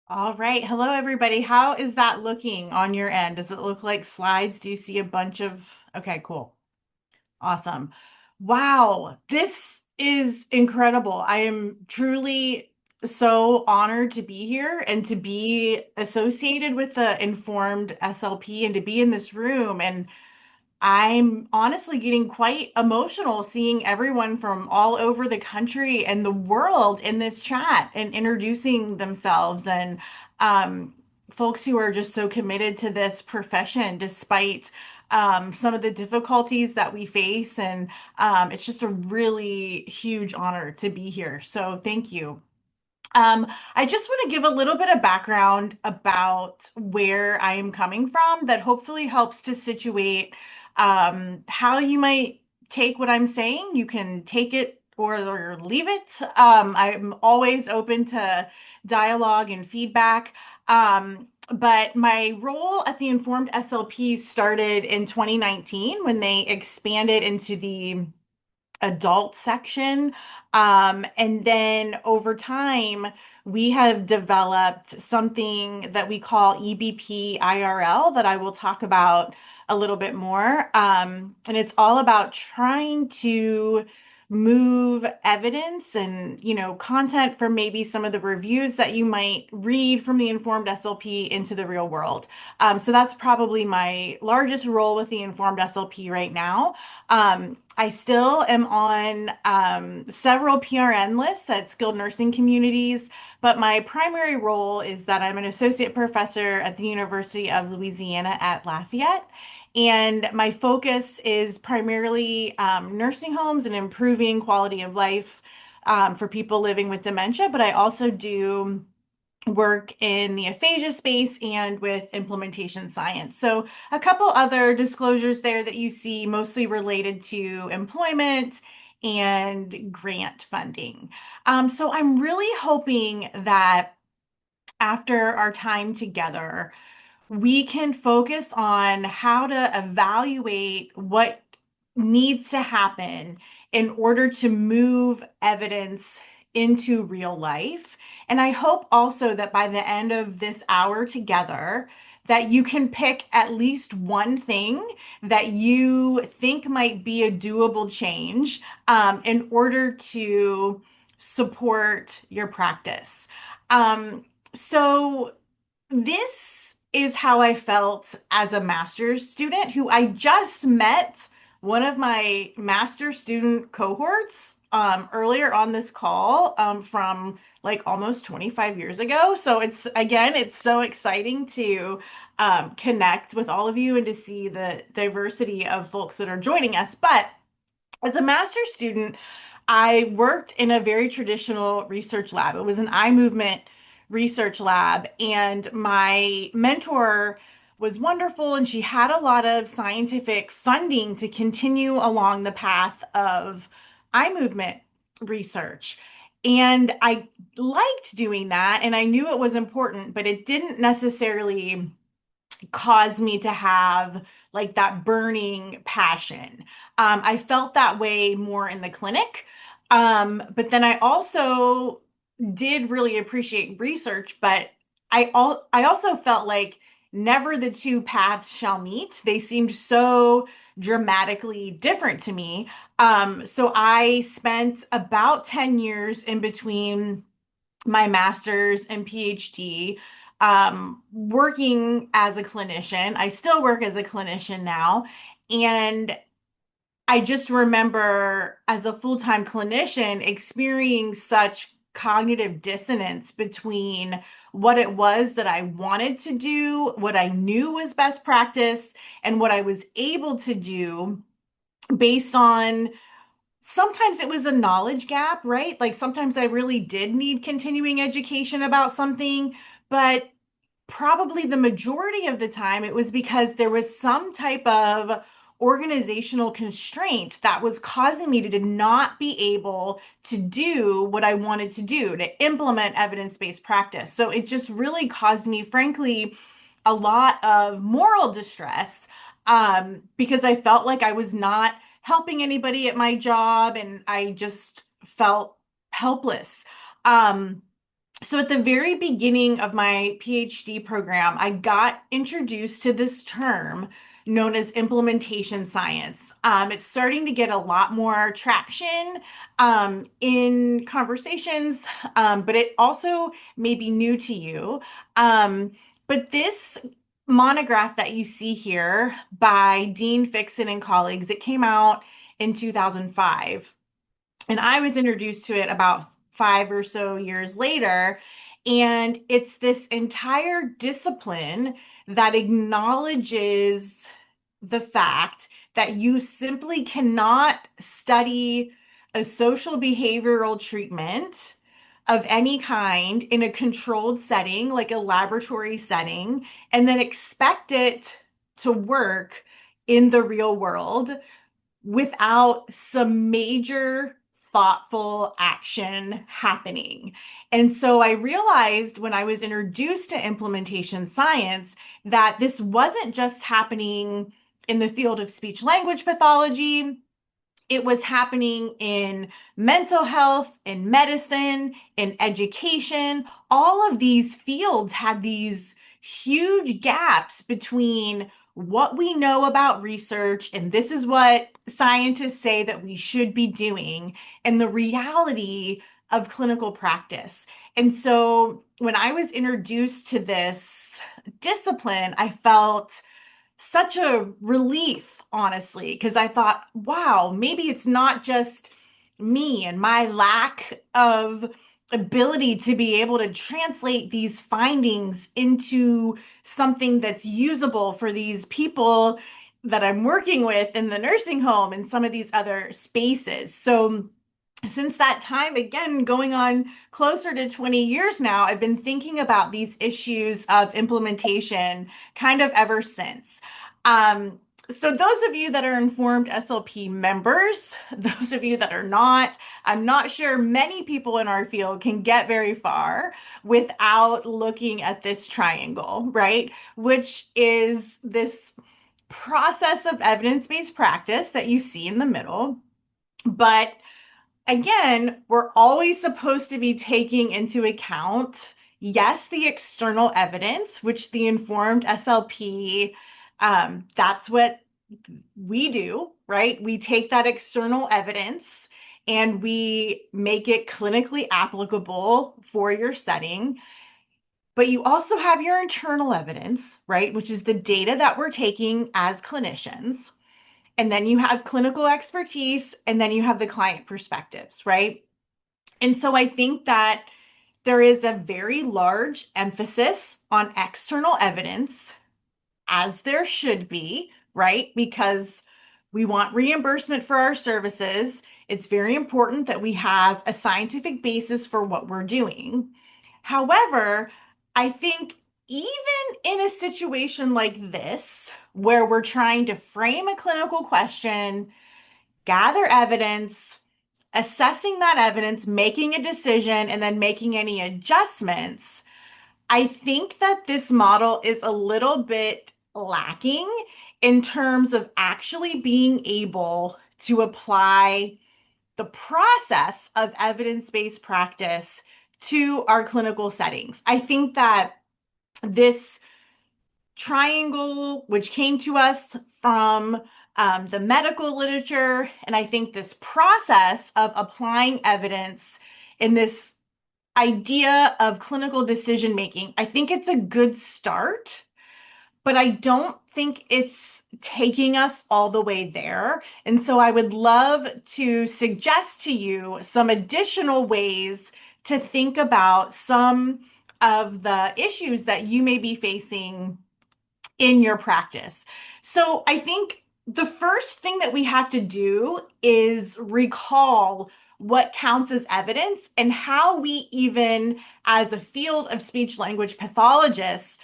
All right. Hello, everybody. How is that looking on your end? Does it look like slides? Do you see a bunch of? Okay, cool. Awesome. Wow. This is incredible. I am truly so honored to be here and to be associated with the Informed SLP and to be in this room. And I'm honestly getting quite emotional seeing everyone from all over the country and the world in this chat and introducing themselves and um, folks who are just so committed to this profession despite some of the difficulties that we face. And it's just a really huge honor to be here. So thank you. I just want to give a little bit of background about where I am coming from that hopefully helps to situate how you might take what I'm saying. You can take it or leave it. I'm always open to dialogue and feedback. But my role at the Informed SLP started in 2019 when they expanded into the adult section. And then over time, we have developed something that we call EBP IRL that I will talk about a little bit more. And it's all about trying to move evidence and content from maybe some of the reviews that you might read from the Informed SLP into the real world. So that's probably my largest role with the Informed SLP right now. I still am on several PRN lists at skilled nursing communities, but my primary role is that I'm an associate professor at the University of Louisiana at Lafayette. And my focus is primarily nursing homes and improving quality of life for people living with dementia, but I also do work in the aphasia space and with implementation science. So, a couple other disclosures there that you see mostly related to employment and grant funding. So, I'm really hoping that after our time together, we can focus on how to evaluate what needs to happen in order to move evidence into real life. And I hope also that by the end of this hour together, that you can pick at least one thing that you think might be a doable change in order to support your practice. Um, so this is how I felt as a master's student who I just met one of my master's student cohorts earlier on this call from like almost 25 years ago. So it's so exciting to connect with all of you and to see the diversity of folks that are joining us. But as a master's student, I worked in a very traditional research lab. It was an eye movement research lab, and my mentor was wonderful, and she had a lot of scientific funding to continue along the path of eye movement research. And I liked doing that, and I knew it was important, but it didn't necessarily caused me to have like that burning passion. I felt that way more in the clinic. But then I also did really appreciate research, but I also felt like never the two paths shall meet. They seemed so dramatically different to me. So I spent about 10 years in between my master's and PhD, working as a clinician. I still work as a clinician now. And I just remember as a full-time clinician experiencing such cognitive dissonance between what it was that I wanted to do, what I knew was best practice, and what I was able to do based on sometimes it was a knowledge gap, right? Like sometimes I really did need continuing education about something, but probably the majority of the time it was because there was some type of organizational constraint that was causing me to not be able to do what I wanted to do, to implement evidence-based practice. So it just really caused me, frankly, a lot of moral distress because I felt like I was not helping anybody at my job and I just felt helpless. Um, So at the very beginning of my PhD program, I got introduced to this term known as implementation science. It's starting to get a lot more traction in conversations, but it also may be new to you. Um, but this monograph that you see here by Dean Fixon and colleagues, it came out in 2005. And I was introduced to it about 5 or so years later. And it's this entire discipline that acknowledges the fact that you simply cannot study a social behavioral treatment of any kind in a controlled setting, like a laboratory setting, and then expect it to work in the real world without some major thoughtful action happening. And so I realized when I was introduced to implementation science that this wasn't just happening in the field of speech language pathology. It was happening in mental health, in medicine, in education. All of these fields had these huge gaps between what we know about research, and this is what scientists say that we should be doing, and the reality of clinical practice. And so when I was introduced to this discipline, I felt such a relief, honestly, because I thought, wow, maybe it's not just me and my lack of ability to be able to translate these findings into something that's usable for these people that I'm working with in the nursing home and some of these other spaces. So, since that time, again, going on closer to 20 years now, I've been thinking about these issues of implementation kind of ever since. Um, so those of you that are informed SLP members, those of you that are not, I'm not sure many people in our field can get very far without looking at this triangle, right? Which is this process of evidence-based practice that you see in the middle. But again, we're always supposed to be taking into account, yes, the external evidence, which the informed SLP, that's what we do, right? We take that external evidence and we make it clinically applicable for your setting. But you also have your internal evidence, right? Which is the data that we're taking as clinicians. And then you have clinical expertise, and then you have the client perspectives, right? And so I think that there is a very large emphasis on external evidence, as there should be, right? Because we want reimbursement for our services. It's very important that we have a scientific basis for what we're doing. However, I think even in a situation like this, where we're trying to frame a clinical question, gather evidence, assessing that evidence, making a decision, and then making any adjustments, I think that this model is a little bit lacking in terms of actually being able to apply the process of evidence-based practice to our clinical settings. I think that this triangle, which came to us from the medical literature, and I think this process of applying evidence in this idea of clinical decision making, I think it's a good start, but I don't think it's taking us all the way there. And so I would love to suggest to you some additional ways to think about some of the issues that you may be facing in your practice. So I think the first thing that we have to do is recall what counts as evidence and how we even, as a field of speech language pathologists,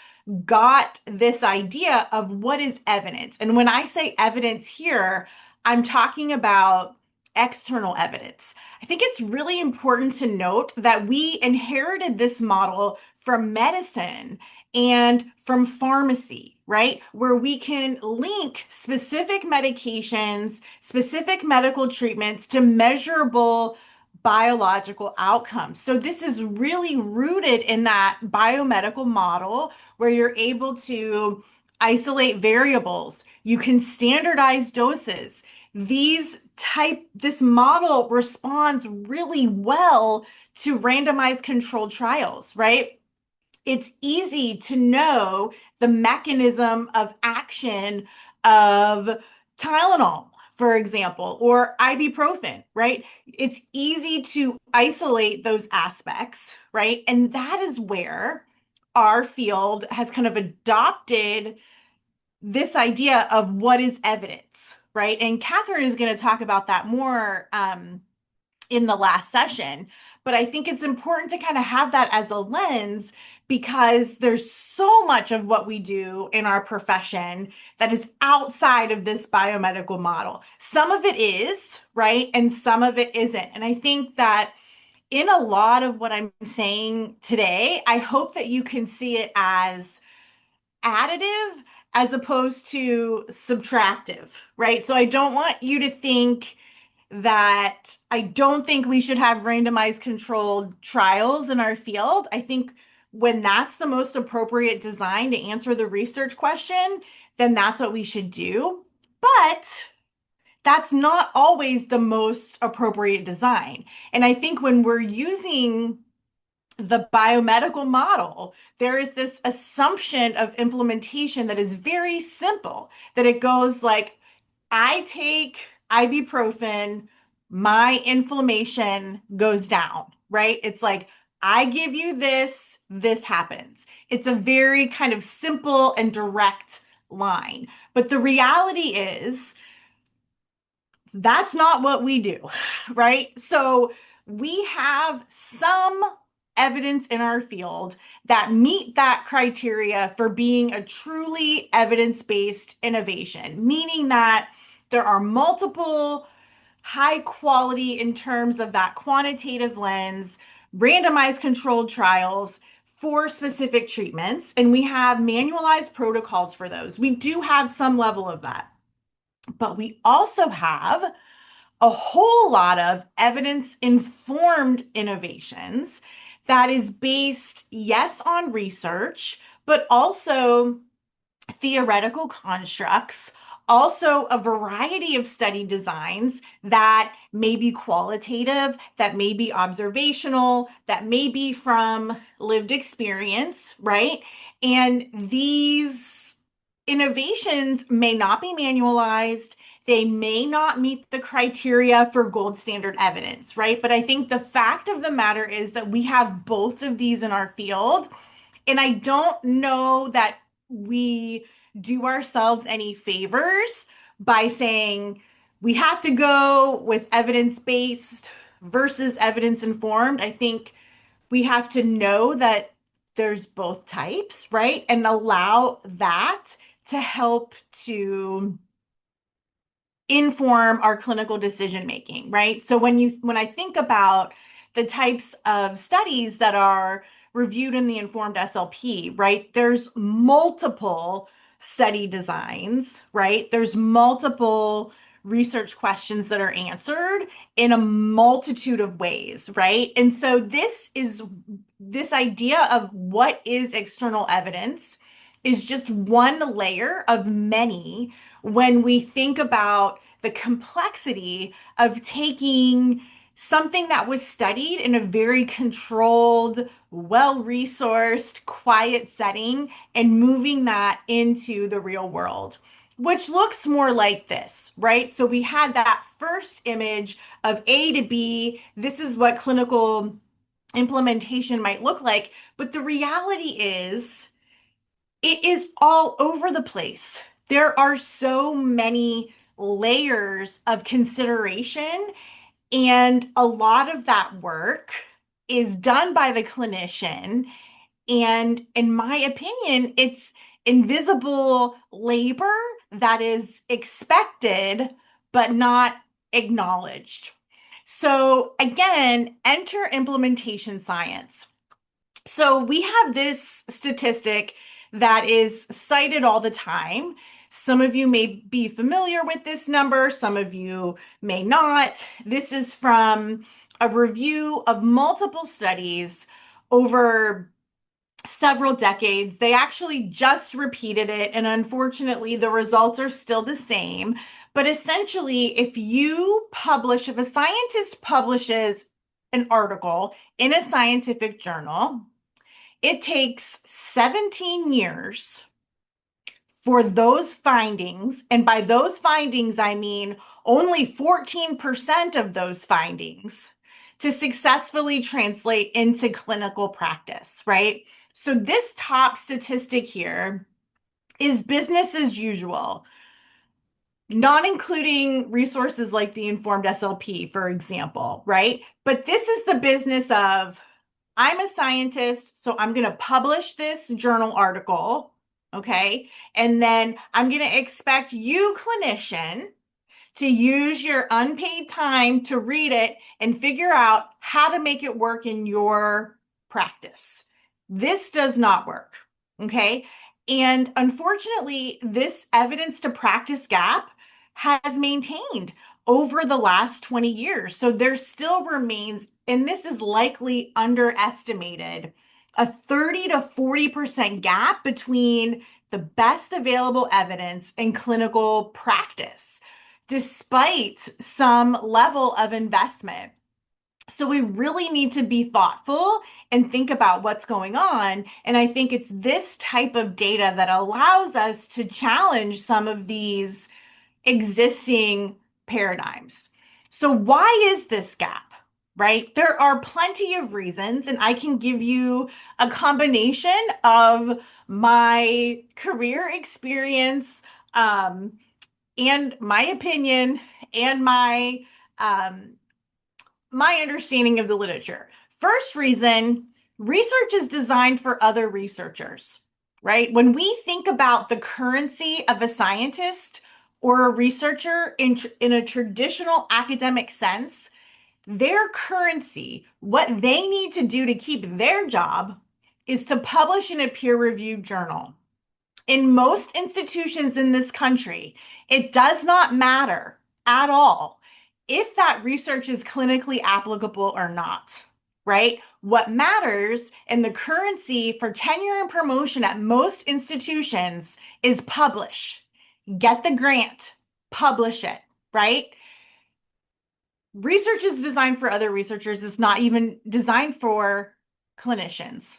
got this idea of what is evidence. And when I say evidence here, I'm talking about external evidence. I think it's really important to note that we inherited this model from medicine and from pharmacy, right? Where we can link specific medications, specific medical treatments to measurable biological outcomes. So this is really rooted in that biomedical model where you're able to isolate variables. You can standardize doses. This model responds really well to randomized controlled trials, right? It's easy to know the mechanism of action of Tylenol, for example, or ibuprofen, right? It's easy to isolate those aspects, right? And that is where our field has kind of adopted this idea of what is evidence, right? And Catherine is going to talk about that more in the last session. But I think it's important to kind of have that as a lens because there's so much of what we do in our profession that is outside of this biomedical model. Some of it is, right? And some of it isn't. And I think that in a lot of what I'm saying today, I hope that you can see it as additive as opposed to subtractive, right? So I don't want you to think that I don't think we should have randomized controlled trials in our field. I think when that's the most appropriate design to answer the research question, then that's what we should do. But that's not always the most appropriate design. And I think when we're using the biomedical model, there is this assumption of implementation that is very simple, that it goes like, I take ibuprofen, my inflammation goes down, right? It's like, I give you this, this happens. It's a very kind of simple and direct line. But the reality is, that's not what we do, right? So we have some evidence in our field that meet that criteria for being a truly evidence-based innovation, meaning that there are multiple high quality in terms of that quantitative lens, randomized controlled trials for specific treatments, and we have manualized protocols for those. We do have some level of that. But we also have a whole lot of evidence informed innovations that is based, yes, on research, but also theoretical constructs, also a variety of study designs that may be qualitative, that may be observational, that may be from lived experience, right? And these innovations may not be manualized. They may not meet the criteria for gold standard evidence, right? But I think the fact of the matter is that we have both of these in our field. And I don't know that we do ourselves any favors by saying we have to go with evidence-based versus evidence-informed. I think we have to know that there's both types, right? And allow that to help to inform our clinical decision making, right? So when I think about the types of studies that are reviewed in the informed SLP, right? There's multiple study designs, right? There's multiple research questions that are answered in a multitude of ways, right? And so this idea of what is external evidence is just one layer of many when we think about the complexity of taking something that was studied in a very controlled, well-resourced, quiet setting and moving that into the real world, which looks more like this, right? So we had that first image of A to B. This is what clinical implementation might look like. But the reality is, it is all over the place. There are so many layers of consideration, and a lot of that work is done by the clinician. And in my opinion, it's invisible labor that is expected but not acknowledged. So again, enter implementation science. So we have this statistic that is cited all the time. Some of you may be familiar with this number, some of you may not. This is from a review of multiple studies over several decades. They actually just repeated it, and unfortunately, the results are still the same. But essentially, if a scientist publishes an article in a scientific journal, it takes 17 years for those findings, and by those findings, I mean only 14% of those findings, to successfully translate into clinical practice, right? So this top statistic here is business as usual, not including resources like the informed SLP, for example, right? But this is the business of, I'm a scientist, so I'm going to publish this journal article, okay? And then I'm going to expect you, clinician, to use your unpaid time to read it and figure out how to make it work in your practice. This does not work, okay? And unfortunately, this evidence to practice gap has maintained over the last 20 years. So there still remains, and this is likely underestimated, a 30 to 40% gap between the best available evidence and clinical practice, despite some level of investment. So we really need to be thoughtful and think about what's going on. And I think it's this type of data that allows us to challenge some of these existing paradigms. So why is this gap, right? There are plenty of reasons, and I can give you a combination of my career experience, and my opinion, and um, my understanding of the literature. First reason, research is designed for other researchers, right? When we think about the currency of a scientist or a researcher in a traditional academic sense, their currency, what they need to do to keep their job, is to publish in a peer-reviewed journal. In most institutions in this country, it does not matter at all if that research is clinically applicable or not, right? What matters, and the currency for tenure and promotion at most institutions, is publish. Get the grant, publish it, right? Research is designed for other researchers. It's not even designed for clinicians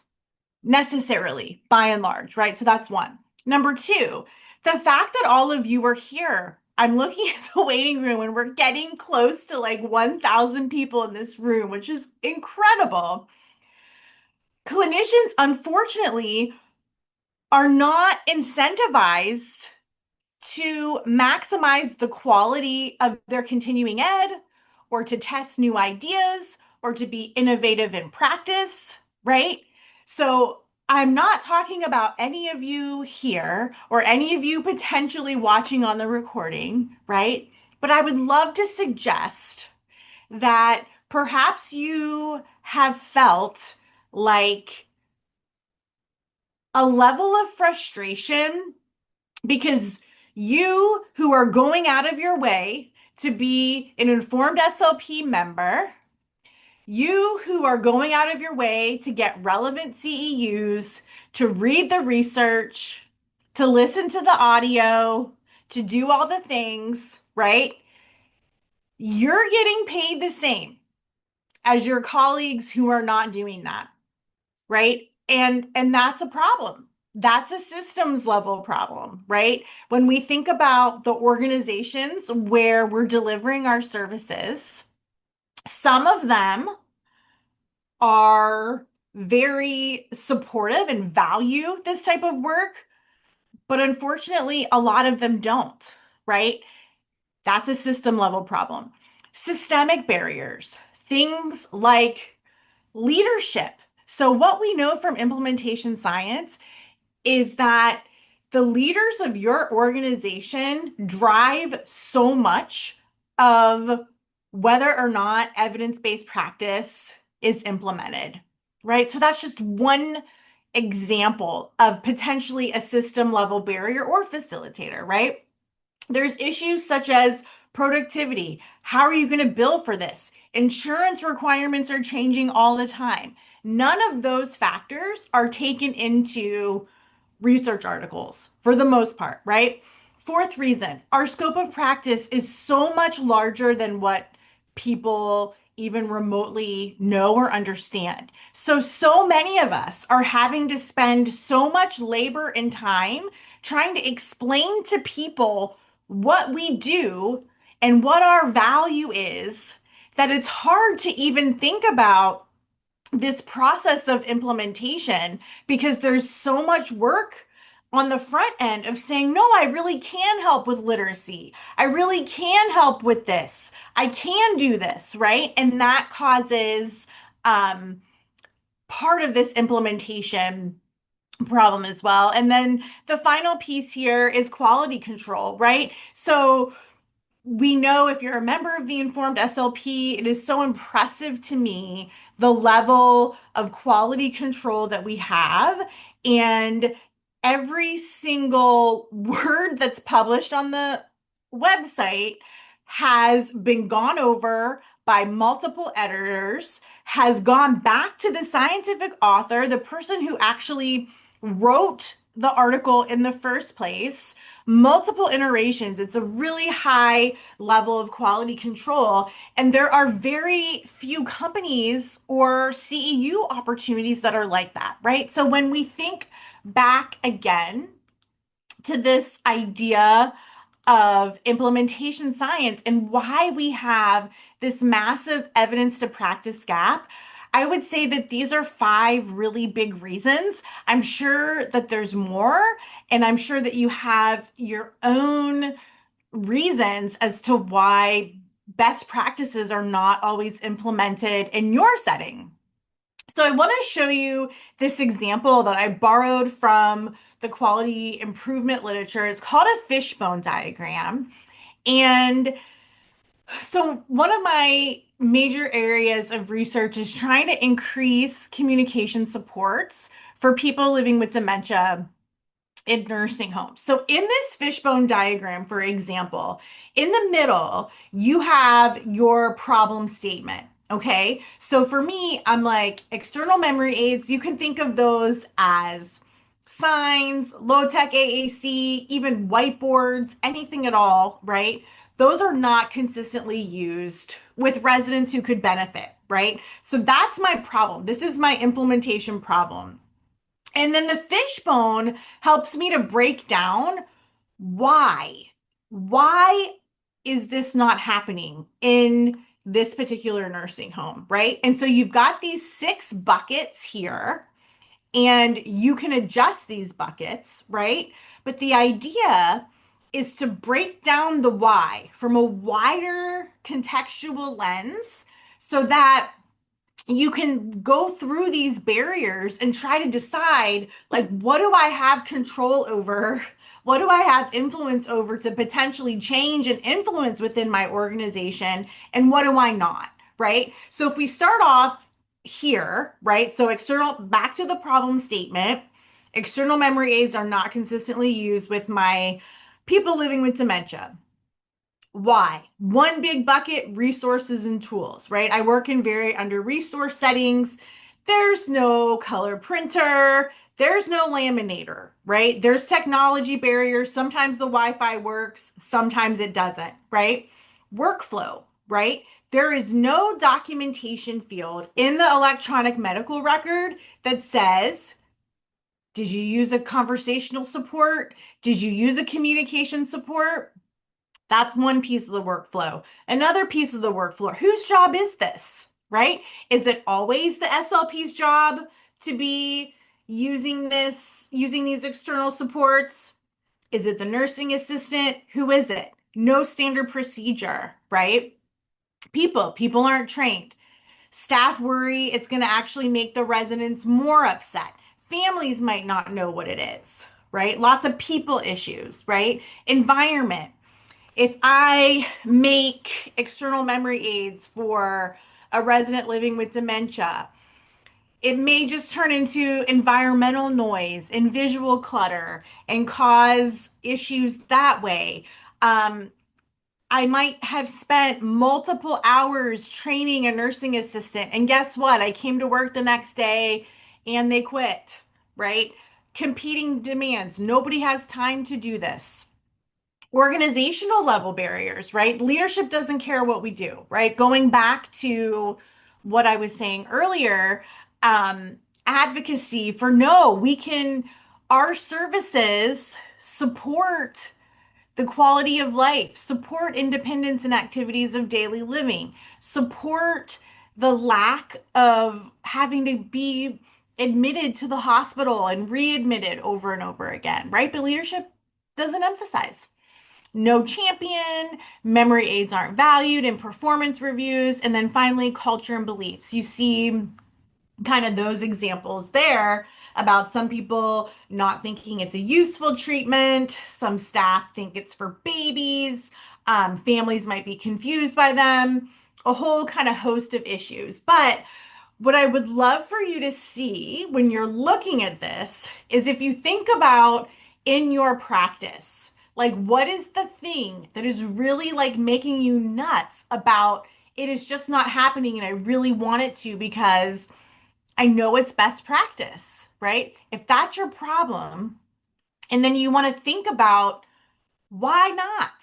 necessarily, by and large, right? So that's one. Number two, the fact that all of you are here. I'm looking at the waiting room and we're getting close to like 1,000 people in this room, which is incredible. Clinicians, unfortunately, are not incentivized to maximize the quality of their continuing ed, or to test new ideas, or to be innovative in practice, right? So I'm not talking about any of you here or any of you potentially watching on the recording, right? But I would love to suggest that perhaps you have felt like a level of frustration because you, who are going out of your way to be an informed SLP member, you who are going out of your way to get relevant CEUs, to read the research, to listen to the audio, to do all the things, right? You're getting paid the same as your colleagues who are not doing that, right? And that's a problem. That's a systems level problem, right? When we think about the organizations where we're delivering our services, some of them are very supportive and value this type of work, but unfortunately, a lot of them don't, right? That's a system level problem. Systemic barriers, things like leadership. So, what we know from implementation science is that the leaders of your organization drive so much of whether or not evidence-based practice is implemented, right? So that's just one example of potentially a system level barrier or facilitator, right? There's issues such as productivity. How are you going to bill for this? Insurance requirements are changing all the time. None of those factors are taken into research articles for the most part, right? Fourth reason, our scope of practice is so much larger than what people even remotely know or understand. So many of us are having to spend so much labor and time trying to explain to people what we do and what our value is that it's hard to even think about this process of implementation because there's so much work on the front end of saying, no, I really can help with literacy. I really can help with this. I can do this, right? And that causes um, part of this implementation problem as well. And then the final piece here is quality control, right? So we know if you're a member of the Informed SLP, it is so impressive to me the level of quality control that we have. And every single word that's published on the website has been gone over by multiple editors, has gone back to the scientific author, the person who actually wrote the article in the first place, multiple iterations. It's a really high level of quality control. And there are very few companies or CEU opportunities that are like that, right? So when we think back again to this idea of implementation science and why we have this massive evidence to practice gap, I would say that these are five really big reasons. I'm sure that there's more, and I'm sure that you have your own reasons as to why best practices are not always implemented in your setting. So I want to show you this example that I borrowed from the quality improvement literature. It's called a fishbone diagram. And so one of my major areas of research is trying to increase communication supports for people living with dementia in nursing homes. So in this fishbone diagram, for example, in the middle, you have your problem statement. Okay. So for me, I'm like external memory aids. You can think of those as signs, low tech AAC, even whiteboards, anything at all, right? Those are not consistently used with residents who could benefit, right? So that's my problem. This is my implementation problem. And then the fishbone helps me to break down why. Why is this not happening in this particular nursing home, right? And so you've got these six buckets here, and you can adjust these buckets, right? But the idea is to break down the why from a wider contextual lens so that you can go through these barriers and try to decide, like, what do I have control over? What do I have influence over to potentially change and influence within my organization? And what do I not? Right? So if we start off here, right? So external, back to the problem statement, external memory aids are not consistently used with my people living with dementia. Why? One big bucket, resources and tools, right? I work in very under resource settings. There's no color printer. There's no laminator, right? There's technology barriers. Sometimes the Wi-Fi works, sometimes it doesn't, right? Workflow, right? There is no documentation field in the electronic medical record that says, did you use a conversational support? Did you use a communication support? That's one piece of the workflow. Another piece of the workflow, whose job is this, right? Is it always the SLP's job to be using these external supports? Is it the nursing assistant? Who is it? No standard procedure, right? People aren't trained. Staff worry it's going to actually make the residents more upset. Families might not know what it is, right? Lots of people issues, right? Environment. If I make external memory aids for a resident living with dementia, it may just turn into environmental noise and visual clutter and cause issues that way. Um, I might have spent multiple hours training a nursing assistant. And guess what? I came to work the next day and they quit, right? Competing demands. Nobody has time to do this. Organizational level barriers, right? Leadership doesn't care what we do, right? Going back to what I was saying earlier, advocacy for no, we can, our services support the quality of life, support independence and activities of daily living, support the lack of having to be admitted to the hospital and readmitted over and over again, right? But leadership doesn't emphasize. No champion, memory aids aren't valued in performance reviews, and then finally, culture and beliefs. You see kind of those examples there about some people not thinking it's a useful treatment. Some staff think it's for babies. Families might be confused by them. A whole kind of host of issues. But what I would love for you to see when you're looking at this is if you think about in your practice, like what is the thing that is really like making you nuts about it is just not happening and I really want it to because I know it's best practice, right? If that's your problem, and then you want to think about why not,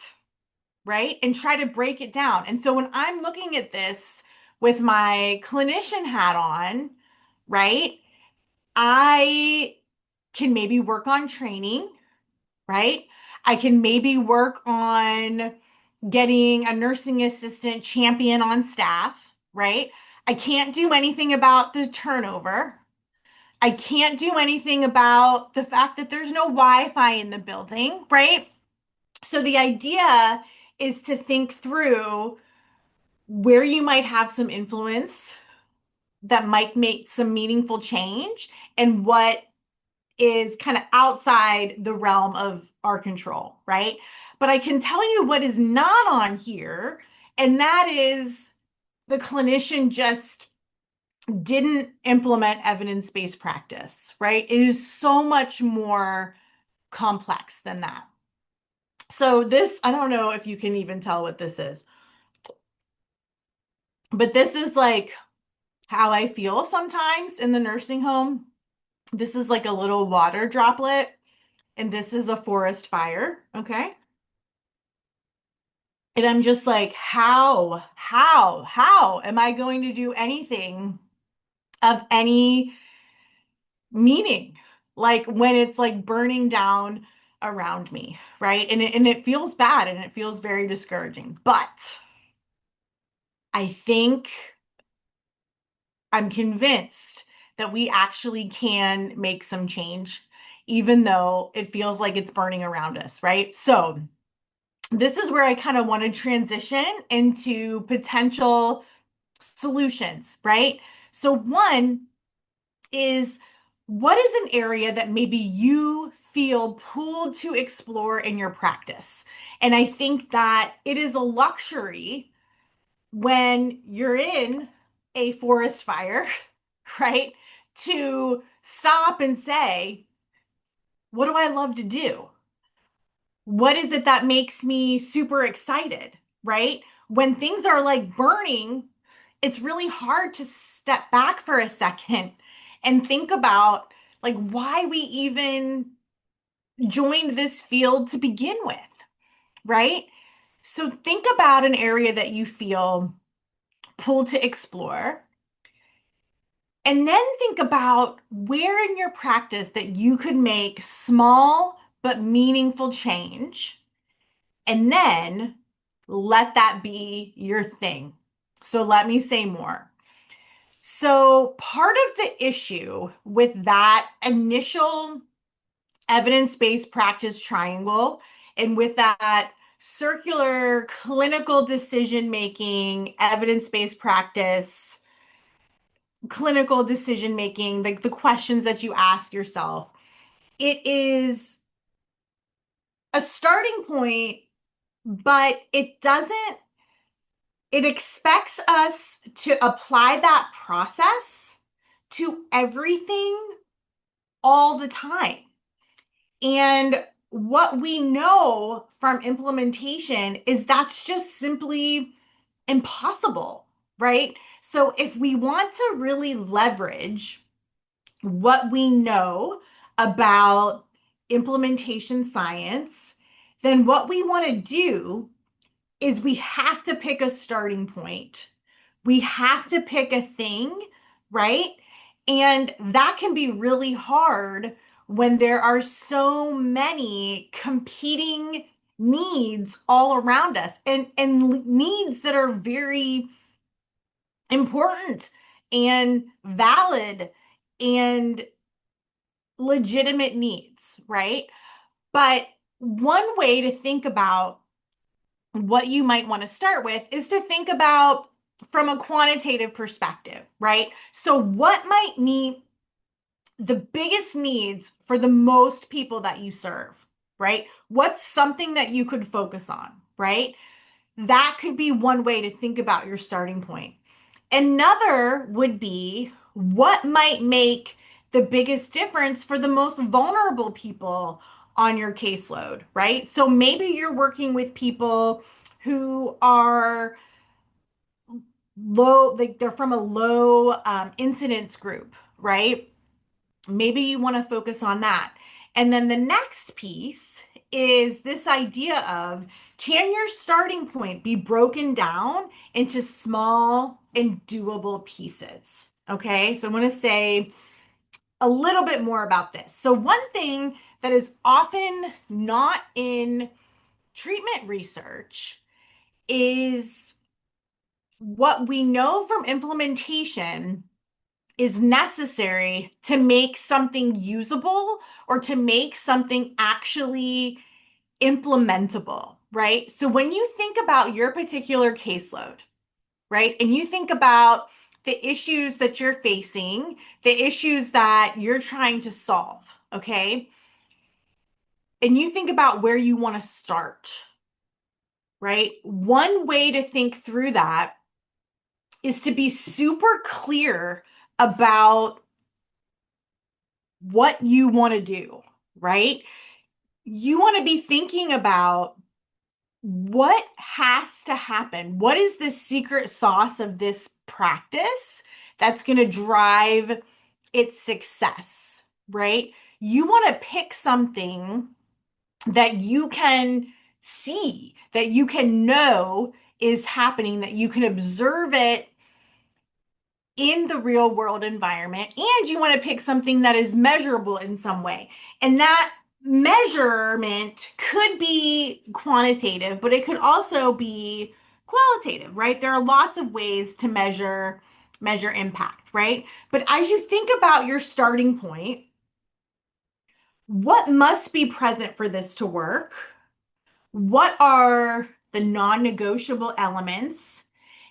right? And try to break it down. And so when I'm looking at this with my clinician hat on, right, I can maybe work on training, right? I can maybe work on getting a nursing assistant champion on staff, right? I can't do anything about the turnover. I can't do anything about the fact that there's no Wi-Fi in the building, right? So the idea is to think through where you might have some influence that might make some meaningful change and what is kind of outside the realm of our control, right? But I can tell you what is not on here, and that is the clinician just didn't implement evidence-based practice, right? It is so much more complex than that. So this, I don't know if you can even tell what this is, but this is like how I feel sometimes in the nursing home. This is like a little water droplet, and this is a forest fire, okay? And I'm just like, how am I going to do anything of any meaning? Like when it's like burning down around me, right? And it feels bad and it feels very discouraging. But I think I'm convinced that we actually can make some change, even though it feels like it's burning around us, right? So this is where I kind of want to transition into potential solutions, right? So one is what is an area that maybe you feel pulled to explore in your practice? And I think that it is a luxury when you're in a forest fire, right? To stop and say, what do I love to do? What is it that makes me super excited, right? When things are like burning, it's really hard to step back for a second and think about like why we even joined this field to begin with, right? So think about an area that you feel pulled to explore. And then think about where in your practice that you could make small but meaningful change. And then let that be your thing. So let me say more. So part of the issue with that initial evidence-based practice triangle and with that circular clinical decision making, evidence-based practice, clinical decision making, like the questions that you ask yourself, it is a starting point, but it expects us to apply that process to everything all the time. And what we know from implementation is that's just simply impossible, right? So if we want to really leverage what we know about implementation science, then what we want to do is we have to pick a starting point. We have to pick a thing, right? And that can be really hard when there are so many competing needs all around us and needs that are very important and valid and legitimate needs, right? But one way to think about what you might want to start with is to think about from a quantitative perspective, right? So, what might meet the biggest needs for the most people that you serve, right? What's something that you could focus on, right? That could be one way to think about your starting point. Another would be what might make the biggest difference for the most vulnerable people on your caseload, right? So maybe you're working with people who are low, like they're from a low incidence group, right? Maybe you want to focus on that. And then the next piece is this idea of can your starting point be broken down into small and doable pieces? Okay, so I want to say a little bit more about this. So, one thing that is often not in treatment research is what we know from implementation is necessary to make something usable or to make something actually implementable, right? So when you think about your particular caseload, right, and you think about the issues that you're facing, the issues that you're trying to solve, okay, and you think about where you want to start, right? One way to think through that is to be super clear about what you want to do, right? You want to be thinking about what has to happen. What is the secret sauce of this practice that's going to drive its success, right? You want to pick something that you can see, that you can know is happening, that you can observe it in the real world environment, and you want to pick something that is measurable in some way. And that measurement could be quantitative, but it could also be qualitative, right? There are lots of ways to measure impact, right? But as you think about your starting point, what must be present for this to work? What are the non-negotiable elements?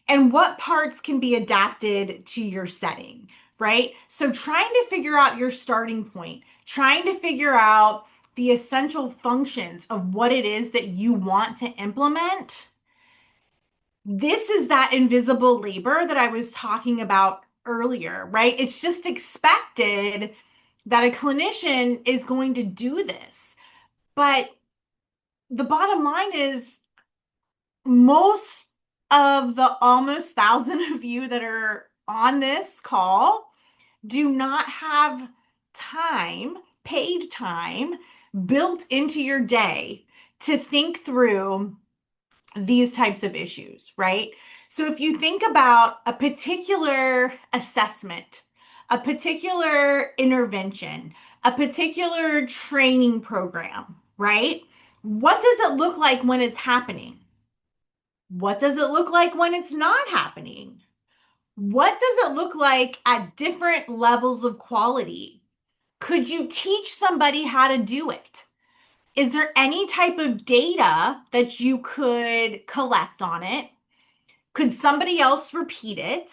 And what parts can be adapted to your setting, right? So trying to figure out your starting point, trying to figure out the essential functions of what it is that you want to implement. This is that invisible labor that I was talking about earlier, right? It's just expected that a clinician is going to do this. But the bottom line is most of the almost 1,000 of you that are on this call do not have time, paid time, built into your day to think through these types of issues, right? So if you think about a particular assessment, a particular intervention, a particular training program, right? What does it look like when it's happening? What does it look like when it's not happening? What does it look like at different levels of quality? Could you teach somebody how to do it? Is there any type of data that you could collect on it? Could somebody else repeat it?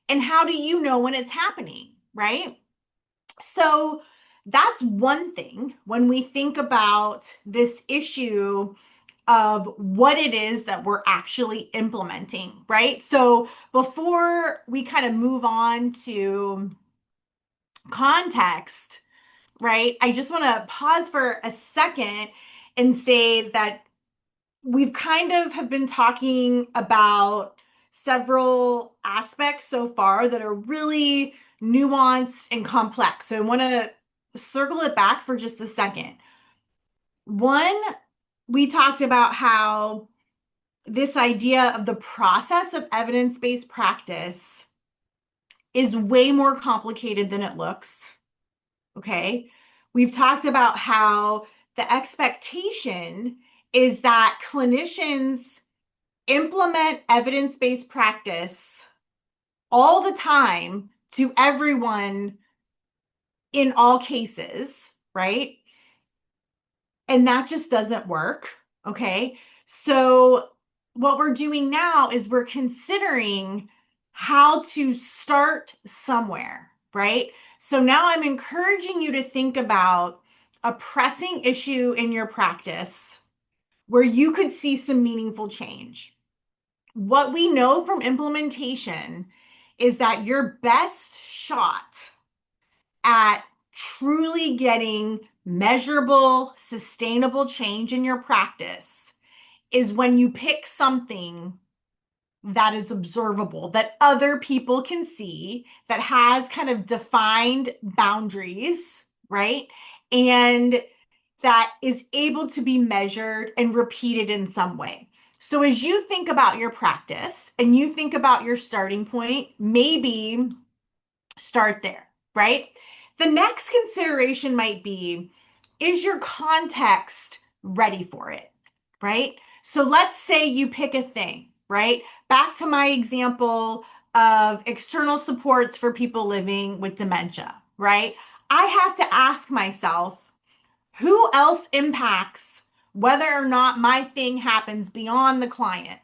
And how do you know when it's happening, right? So that's one thing when we think about this issue of what it is that we're actually implementing, right? So before we kind of move on to context, right? I just want to pause for a second and say that we've kind of have been talking about several aspects so far that are really nuanced and complex. So I want to circle it back for just a second. One, we talked about how this idea of the process of evidence-based practice is way more complicated than it looks. Okay. We've talked about how the expectation is that clinicians implement evidence-based practice all the time to everyone in all cases, right? And that just doesn't work. Okay. So, what we're doing now is we're considering how to start somewhere, right? So, now I'm encouraging you to think about a pressing issue in your practice where you could see some meaningful change. What we know from implementation is that your best shot at truly getting measurable, sustainable change in your practice is when you pick something that is observable, that other people can see, that has kind of defined boundaries, right? And that is able to be measured and repeated in some way. So as you think about your practice and you think about your starting point, maybe start there, right? The next consideration might be, is your context ready for it, right? So let's say you pick a thing, right? Back to my example of external supports for people living with dementia, right? I have to ask myself, who else impacts whether or not my thing happens beyond the client,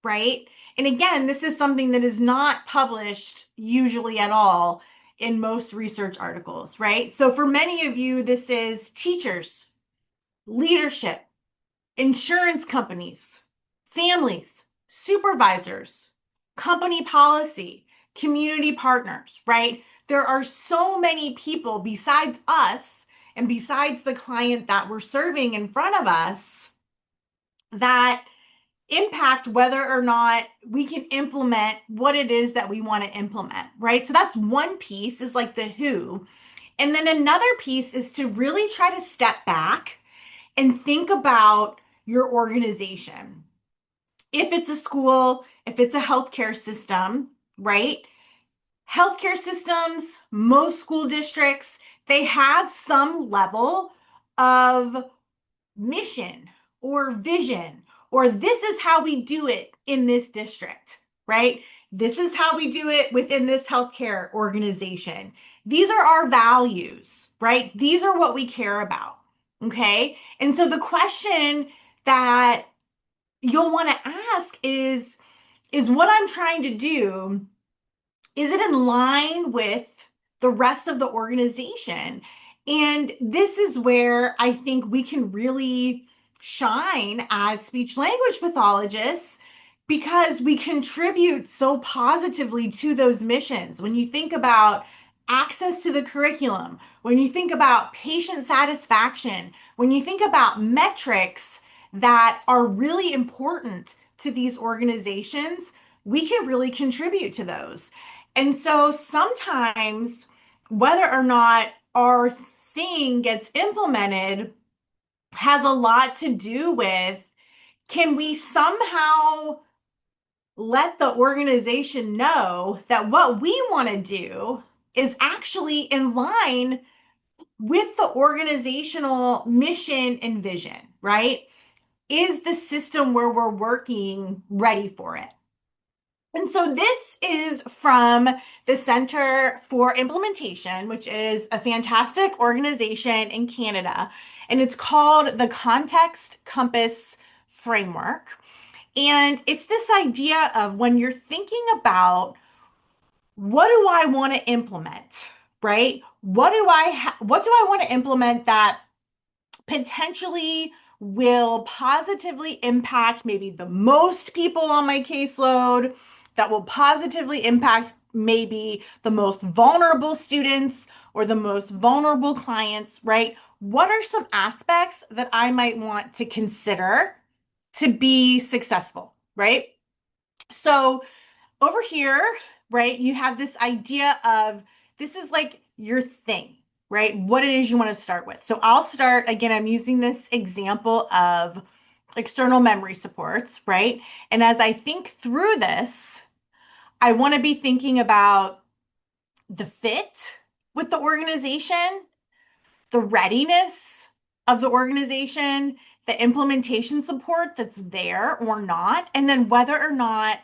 right? And again, this is something that is not published usually at all in most research articles, right? So for many of you, this is teachers, leadership, insurance companies, families, supervisors, company policy, community partners, right? There are so many people besides us and besides the client that we're serving in front of us that impact whether or not we can implement what it is that we want to implement, right? So that's one piece is like the who. And then another piece is to really try to step back and think about your organization. If it's a school, if it's a healthcare system, right? Healthcare systems, most school districts, they have some level of mission or vision, or this is how we do it in this district, right? This is how we do it within this healthcare organization. These are our values, right? These are what we care about, okay? And so the question that you'll want to ask is what I'm trying to do, is it in line with the rest of the organization? And this is where I think we can really shine as speech language pathologists because we contribute so positively to those missions. When you think about access to the curriculum, when you think about patient satisfaction, when you think about metrics that are really important to these organizations, we can really contribute to those. And so sometimes, whether or not our thing gets implemented has a lot to do with, can we somehow let the organization know that what we want to do is actually in line with the organizational mission and vision, right? Is the system where we're working ready for it? And so this is from the Center for Implementation, which is a fantastic organization in Canada, and it's called the Context Compass Framework. And it's this idea of when you're thinking about what do I want to implement, right? What do I want to implement that potentially will positively impact maybe the most people on my caseload, that will positively impact maybe the most vulnerable students? or the most vulnerable clients, right? What are some aspects that I might want to consider to be successful, right? So over here, right, you have this idea of this is like your thing, right? What it is you want to start with. So I'll start again, I'm using this example of external memory supports, right? And as I think through this, I want to be thinking about the fit with the organization, the readiness of the organization, the implementation support that's there or not, and then whether or not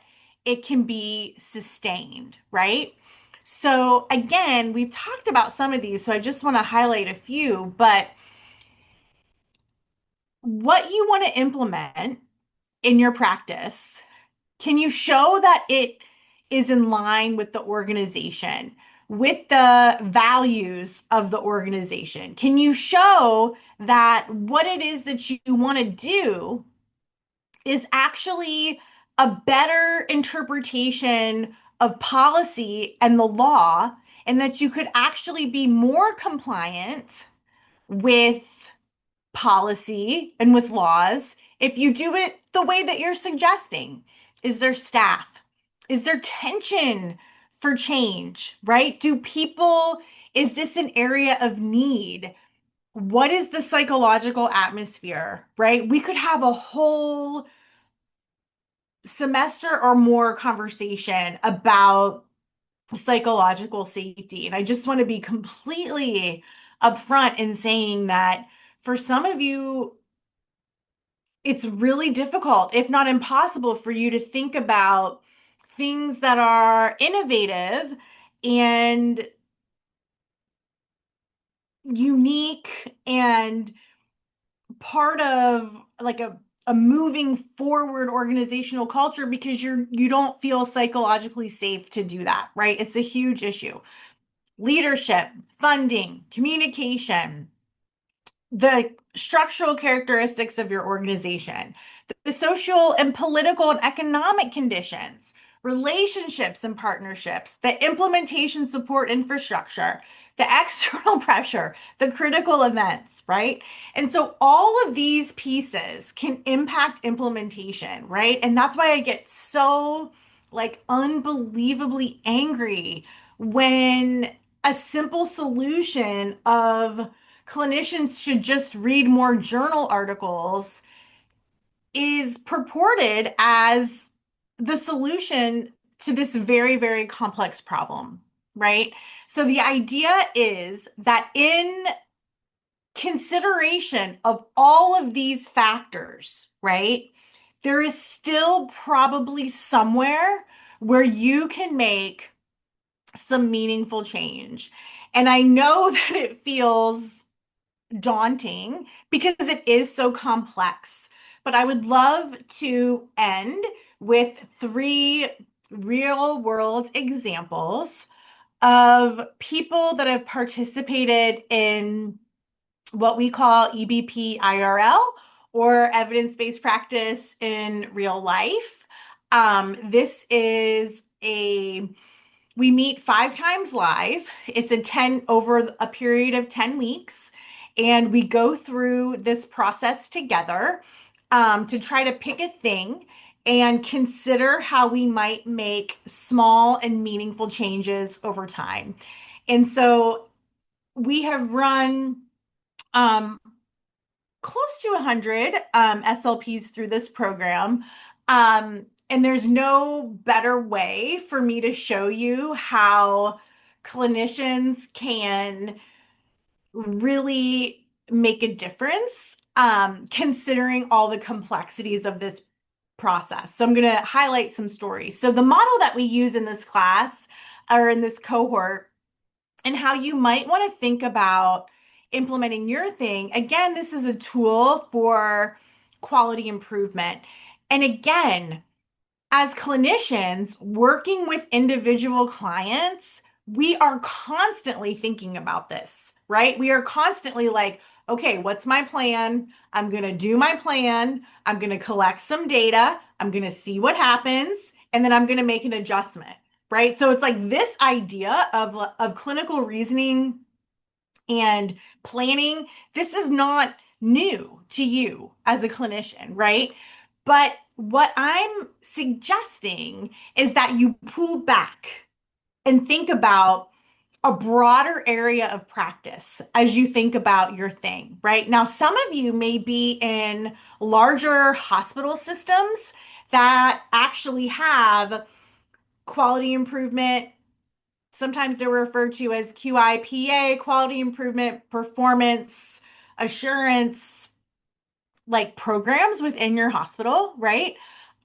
it can be sustained, right? So, again, we've talked about some of these, so I just want to highlight a few, but what you want to implement in your practice, can you show that it is in line with the organization, with the values of the organization? Can you show that what it is that you want to do is actually a better interpretation of policy and the law, and that you could actually be more compliant with policy and with laws if you do it the way that you're suggesting? Is there staff? Is there tension for change, right? Is this an area of need? What is the psychological atmosphere, right? We could have a whole semester or more conversation about psychological safety. And I just want to be completely upfront in saying that for some of you, it's really difficult, if not impossible, for you to think about things that are innovative and unique and part of like a moving forward organizational culture because you don't feel psychologically safe to do that, right? It's a huge issue. Leadership, funding, communication, the structural characteristics of your organization, the social and political and economic conditions, relationships and partnerships, the implementation support infrastructure, the external pressure, the critical events, right? And so all of these pieces can impact implementation, right? And that's why I get so like unbelievably angry when a simple solution of clinicians should just read more journal articles is purported as the solution to this very, very complex problem, right? So the idea is that in consideration of all of these factors, right, there is still probably somewhere where you can make some meaningful change. And I know that it feels daunting because it is so complex. But I would love to end with three real world examples of people that have participated in what we call EBP IRL, or evidence-based practice in real life. This is we meet 5 times live. It's over a period of 10 weeks. And we go through this process together to try to pick a thing and consider how we might make small and meaningful changes over time. And so we have run um, close to 100 SLPs through this program. And there's no better way for me to show you how clinicians can really make a difference, considering all the complexities of this process. So I'm going to highlight some stories. So the model that we use in this class or in this cohort and how you might want to think about implementing your thing. Again, this is a tool for quality improvement. And again, as clinicians working with individual clients, we are constantly thinking about this, right? We are constantly like, okay, what's my plan? I'm going to do my plan. I'm going to collect some data. I'm going to see what happens. And then I'm going to make an adjustment, right? So it's like this idea of clinical reasoning and planning. This is not new to you as a clinician, right? But what I'm suggesting is that you pull back and think about a broader area of practice as you think about your thing, right? Now, some of you may be in larger hospital systems that actually have quality improvement. Sometimes they're referred to as QIPA, quality improvement, performance assurance, like programs within your hospital, right?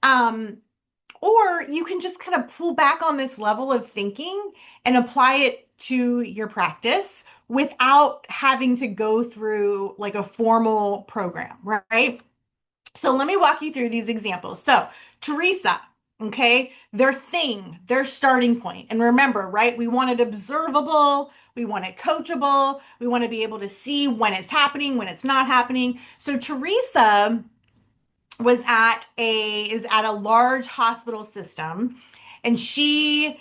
Um, or you can just kind of pull back on this level of thinking and apply it to your practice without having to go through like a formal program, right? So let me walk you through these examples. So, Teresa, okay, their thing, their starting point. And remember, right, we want it observable, we want it coachable, we want to be able to see when it's happening, when it's not happening. So, Teresa is at a large hospital system, and she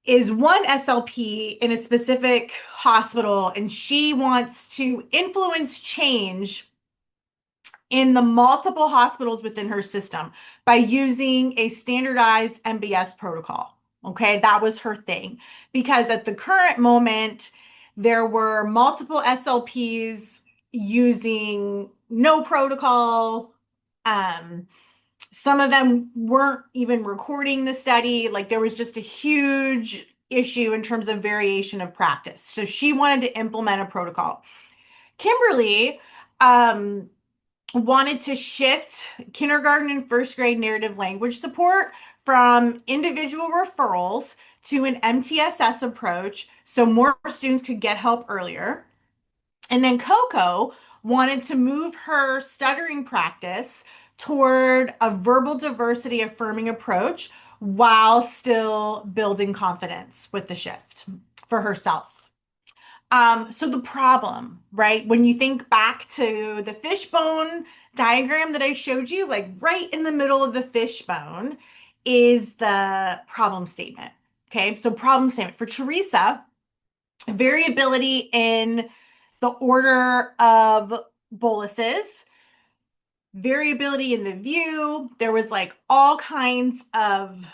is one SLP in a specific hospital, and she wants to influence change in the multiple hospitals within her system by using a standardized MBS protocol. Okay, that was her thing. Because at the current moment, there were multiple SLPs using no protocol. Um, some of them weren't even recording the study. Like there was just a huge issue in terms of variation of practice. So she wanted to implement a protocol. Kimberly, um, wanted to shift kindergarten and first grade narrative language support from individual referrals to an MTSS approach so more students could get help earlier. And then Coco wanted to move her stuttering practice toward a verbal diversity affirming approach while still building confidence with the shift for herself. So the problem, right? When you think back to the fishbone diagram that I showed you, like right in the middle of the fishbone is the problem statement. Okay, so problem statement for Teresa, variability in the order of boluses, variability in the view. There was like all kinds of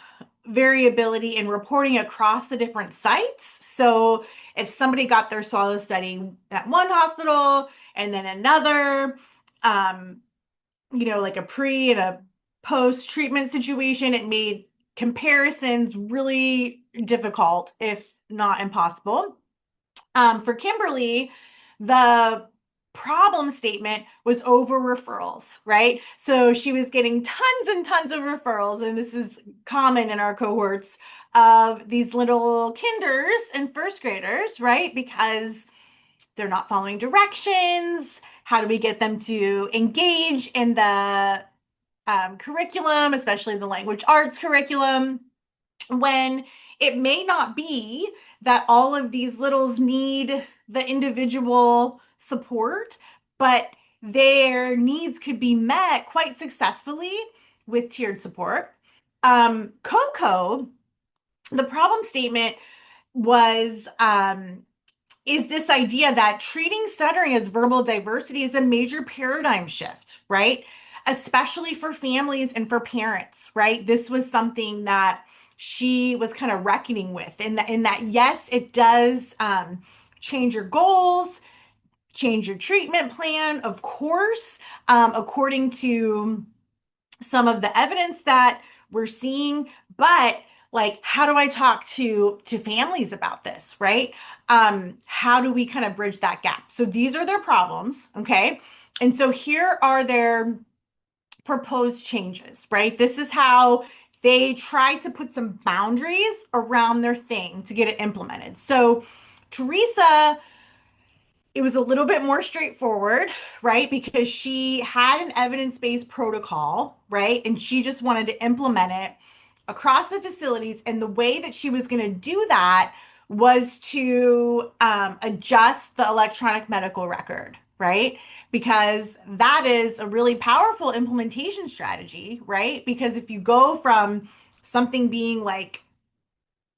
variability in reporting across the different sites. So if somebody got their swallow study at one hospital and then another, um, like a pre and a post treatment situation, it made comparisons really difficult, if not impossible. For Kimberly, the problem statement was over referrals, right? So she was getting tons and tons of referrals, and this is common in our cohorts of these little kinders and first graders, right? Because they're not following directions. How do we get them to engage in the curriculum, especially the language arts curriculum? When it may not be that all of these littles need the individual support, but their needs could be met quite successfully with tiered support. Coco, the problem statement was is this idea that treating stuttering as verbal diversity is a major paradigm shift, right? Especially for families and for parents, right? This was something that she was kind of reckoning with, in that yes, it does change your goals, change your treatment plan, of course, according to some of the evidence that we're seeing, but like how do I talk to families about this, right? How do we kind of bridge that gap? So these are their problems, okay? And so here are their proposed changes, right? This is how they try to put some boundaries around their thing to get it implemented. So Teresa, it was a little bit more straightforward, right? Because she had an evidence-based protocol, right? And she just wanted to implement it across the facilities. And the way that she was going to do that was to adjust the electronic medical record, right? Because that is a really powerful implementation strategy, right? Because if you go from something being like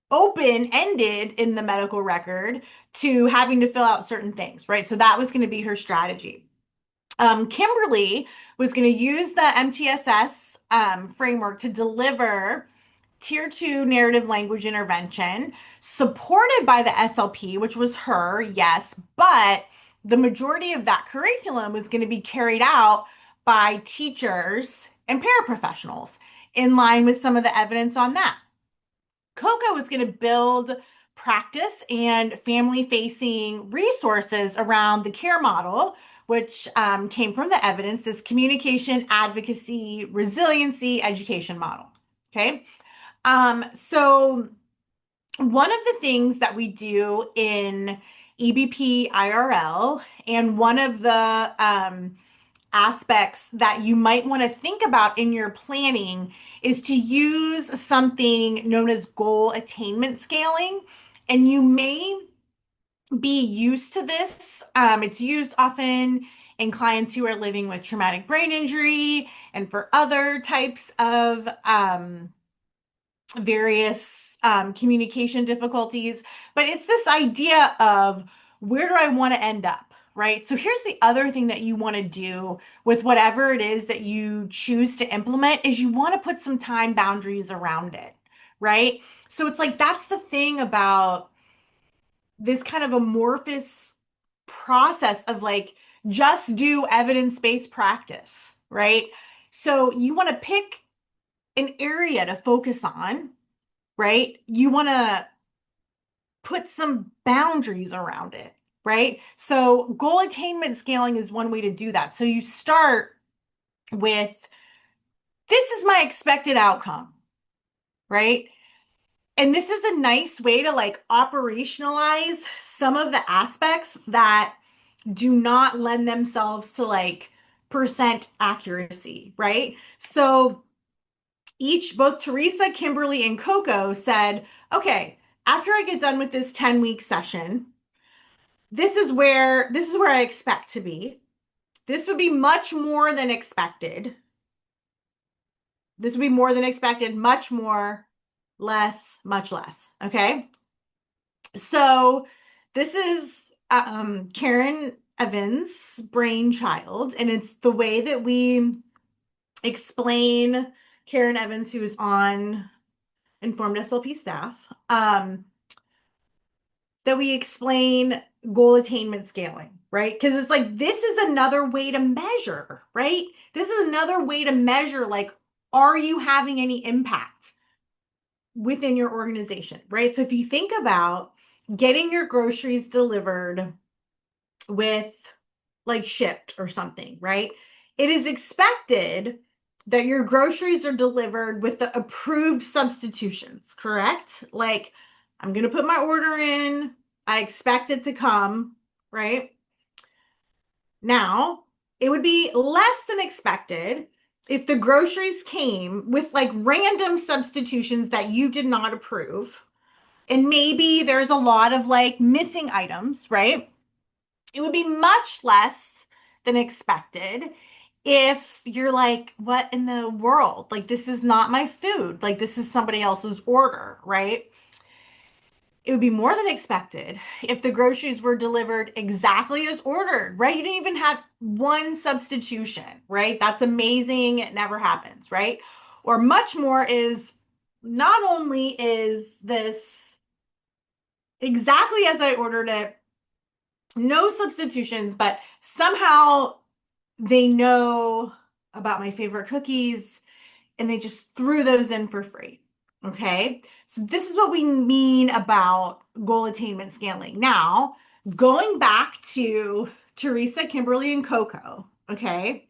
open-ended in the medical record to having to fill out certain things, right? So that was going to be her strategy. Kimberly was going to use the MTSS framework to deliver tier two narrative language intervention, supported by the SLP, which was her, yes, but the majority of that curriculum was going to be carried out by teachers and paraprofessionals in line with some of the evidence on that. Coco was going to build practice and family facing resources around the care model, which came from the evidence, this communication, advocacy, resiliency, education model. Okay. So one of the things that we do in EBP IRL, and one of the aspects that you might want to think about in your planning, is to use something known as goal attainment scaling. And you may be used to this. It's used often in clients who are living with traumatic brain injury and for other types of various communication difficulties. But it's this idea of, where do I want to end up? Right. So here's the other thing that you want to do with whatever it is that you choose to implement, is you want to put some time boundaries around it. Right. So it's like, that's the thing about this kind of amorphous process of like, just do evidence-based practice. Right. So you want to pick an area to focus on. Right. You want to put some boundaries around it, right? So goal attainment scaling is one way to do that. So you start with, this is my expected outcome, right? And this is a nice way to like operationalize some of the aspects that do not lend themselves to like percent accuracy, right? So both Teresa, Kimberly, and Coco said, okay, after I get done with this 10-week session, this is where I expect to be. This would be much more than expected. This would be more than expected, much more, less, much less. Okay. So this is Karen Evans' brainchild, and it's the way that we explain Karen Evans, who is on Informed SLP staff. That we explain goal attainment scaling, right? Because it's like, this is another way to measure, right? This is another way to measure, like, are you having any impact within your organization, right? So if you think about getting your groceries delivered with like shipped or something, right? It is expected that your groceries are delivered with the approved substitutions, correct? Like, I'm going to put my order in. I expect it to come, right? Now, it would be less than expected if the groceries came with like random substitutions that you did not approve. And maybe there's a lot of like missing items, right? It would be much less than expected if you're like, what in the world? Like, this is not my food. Like, this is somebody else's order, right? It would be more than expected if the groceries were delivered exactly as ordered, right? You didn't even have one substitution, right? That's amazing. It never happens, right? Or much more is, not only is this exactly as I ordered it, no substitutions, but somehow they know about my favorite cookies and they just threw those in for free. Okay. So this is what we mean about goal attainment scaling. Now, going back to Teresa, Kimberly, and Coco, okay,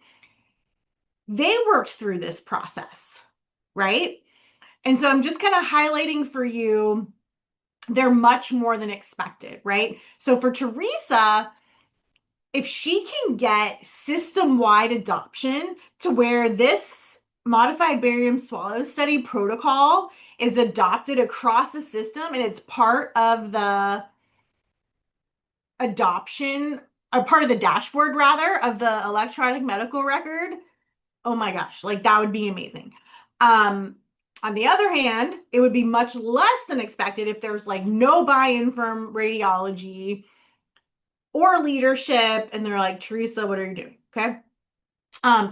they worked through this process, right? And so I'm just kind of highlighting for you, they're much more than expected, right? So for Teresa, if she can get system-wide adoption to where this modified barium swallow study protocol is adopted across the system and it's part of the adoption, or part of the dashboard rather, of the electronic medical record, oh my gosh, like that would be amazing. On the other hand, it would be much less than expected if there's like no buy-in from radiology or leadership, and they're like, Teresa, what are you doing? Okay.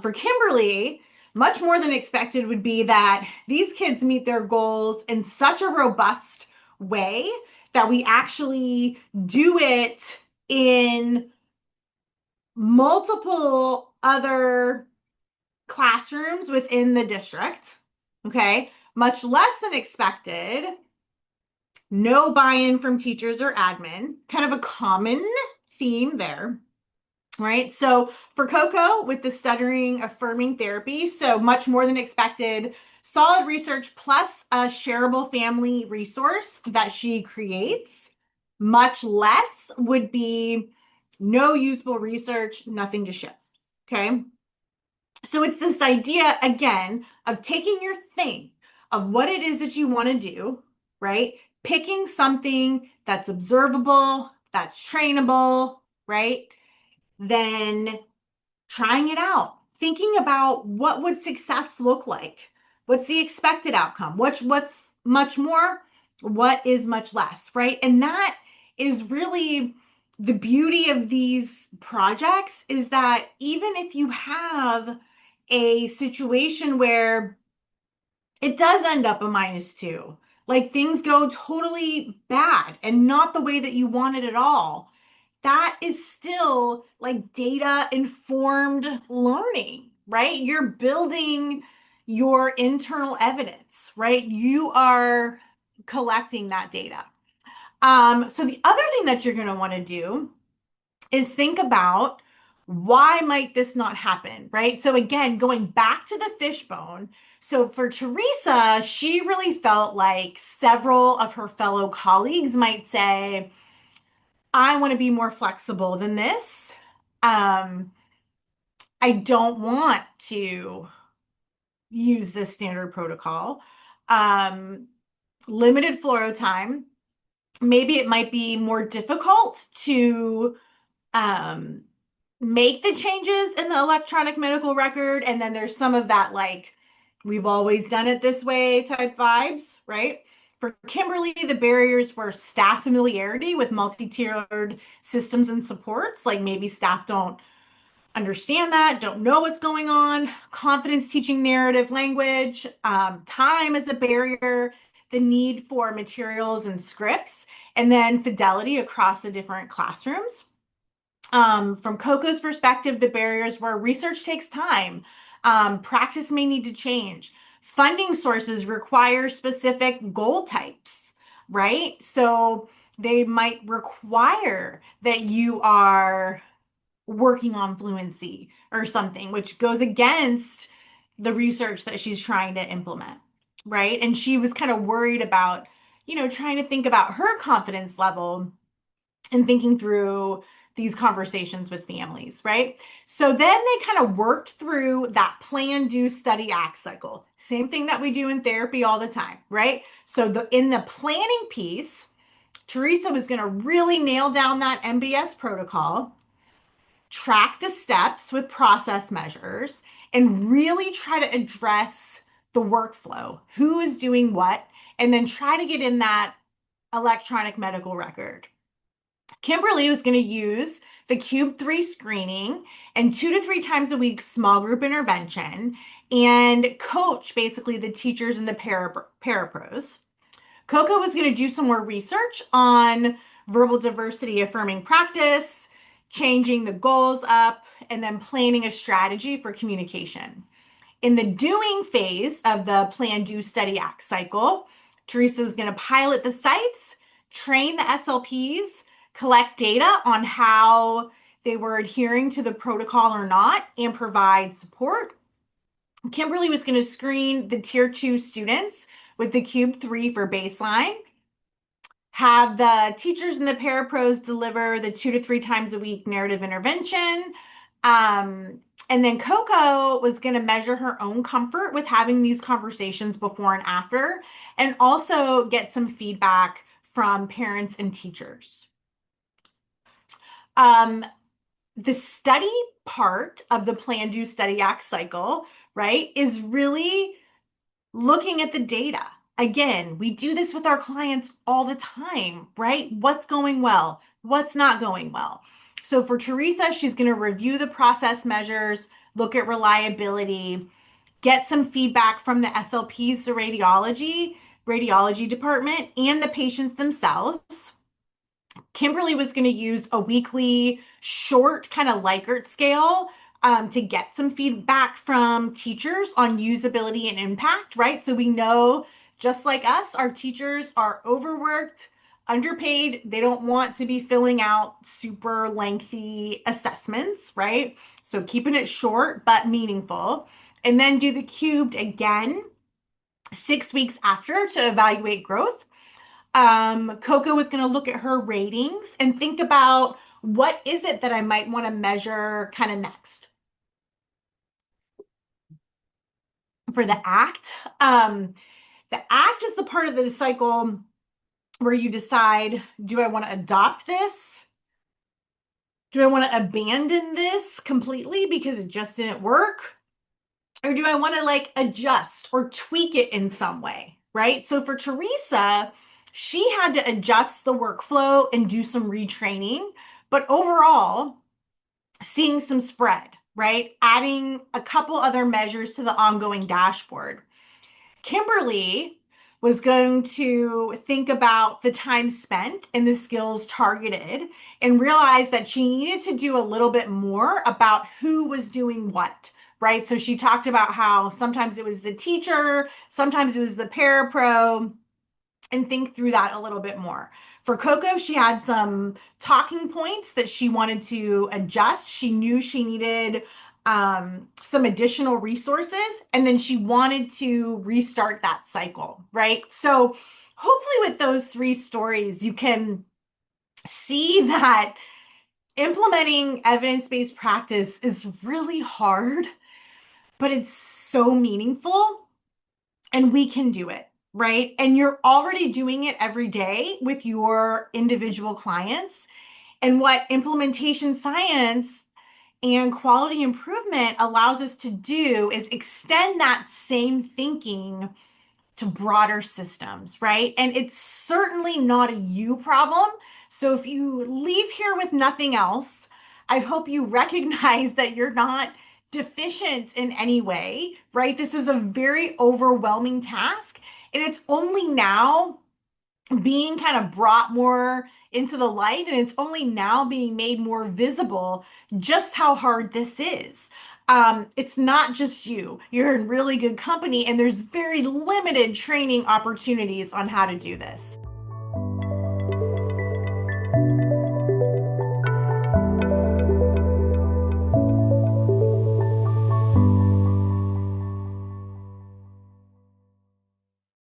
For Kimberly, much more than expected would be that these kids meet their goals in such a robust way that we actually do it in multiple other classrooms within the district. Okay. Much less than expected. No buy-in from teachers or admin. Kind of a common theme there. Right. So for Coco with the stuttering affirming therapy, so much more than expected, solid research plus a shareable family resource that she creates. Much less would be no usable research, nothing to ship. Okay. So it's this idea again of taking your thing of what it is that you want to do, right? Picking something that's observable, that's trainable, right? Then trying it out, thinking about what would success look like? What's the expected outcome? What's much more? What is much less, right? And that is really the beauty of these projects is that even if you have a situation where it does end up a -2, like things go totally bad and not the way that you wanted at all, that is still like data informed learning, right? You're building your internal evidence, right? You are collecting that data. So the other thing that you're going to want to do is think about why might this not happen, right? So again, going back to the fishbone. So for Teresa, she really felt like several of her fellow colleagues might say, I want to be more flexible than this. I don't want to use this standard protocol. Um, Limited fluoro time. Maybe it might be more difficult to um, make the changes in the electronic medical record. And then there's some of that, like, we've always done it this way type vibes, right? For Kimberly, the barriers were staff familiarity with multi-tiered systems and supports. Like maybe staff don't understand that, don't know what's going on, confidence teaching narrative language, time is a barrier, the need for materials and scripts, and then fidelity across the different classrooms. From Coco's perspective, the barriers were research takes time, practice may need to change, funding sources require specific goal types, right? So they might require that you are working on fluency or something, which goes against the research that she's trying to implement, right? And she was kind of worried about, trying to think about her confidence level and thinking through these conversations with families, right? So then they kind of worked through that plan, do, study, act cycle. Same thing that we do in therapy all the time, right? So in the planning piece, Teresa was going to really nail down that MBS protocol, track the steps with process measures, and really try to address the workflow, who is doing what, and then try to get in that electronic medical record. Kimberly was going to use the Cube 3 screening and 2 to 3 times a week small group intervention and coach basically the teachers and the parapros. Coco was going to do some more research on verbal diversity affirming practice, changing the goals up, and then planning a strategy for communication. In the doing phase of the plan, do, study, act cycle, Teresa was going to pilot the sites, train the SLPs, collect data on how they were adhering to the protocol or not, and provide support. Kimberly was going to screen the tier 2 students with the Cube 3 for baseline, have the teachers and the parapros deliver the 2 to 3 times a week narrative intervention. And then Coco was going to measure her own comfort with having these conversations before and after, and also get some feedback from parents and teachers. The study part of the plan, do, study, act cycle, right, is really looking at the data. Again, we do this with our clients all the time, right? What's going well? What's not going well? So for Teresa, she's going to review the process measures, look at reliability, get some feedback from the SLPs, the radiology department, and the patients themselves. Kimberly was going to use a weekly short kind of Likert scale to get some feedback from teachers on usability and impact, right? So we know, just like us, our teachers are overworked, underpaid. They don't want to be filling out super lengthy assessments, right? So keeping it short but meaningful. And then do the cubed again 6 weeks after to evaluate growth. Coco was going to look at her ratings and think about what is it that I might want to measure kind of next. For the ACT, the ACT is the part of the cycle where you decide, do I want to adopt this? Do I want to abandon this completely because it just didn't work? Or do I want to like adjust or tweak it in some way, right? So for Teresa, she had to adjust the workflow and do some retraining, but overall, seeing some spread, right? Adding a couple other measures to the ongoing dashboard. Kimberly was going to think about the time spent and the skills targeted and realize that she needed to do a little bit more about who was doing what, right? So she talked about how sometimes it was the teacher, sometimes it was the parapro, and think through that a little bit more. For Coco, she had some talking points that she wanted to adjust. She knew she needed some additional resources, and then she wanted to restart that cycle, right? So, hopefully, with those three stories, you can see that implementing evidence based practice is really hard, but it's so meaningful and we can do it, right? And you're already doing it every day with your individual clients. And what implementation science and quality improvement allows us to do is extend that same thinking to broader systems, right? And it's certainly not a you problem. So if you leave here with nothing else, I hope you recognize that you're not deficient in any way, right? This is a very overwhelming task. And it's only now being kind of brought more into the light, and it's only now being made more visible just how hard this is. It's not just you. You're in really good company, and there's very limited training opportunities on how to do this.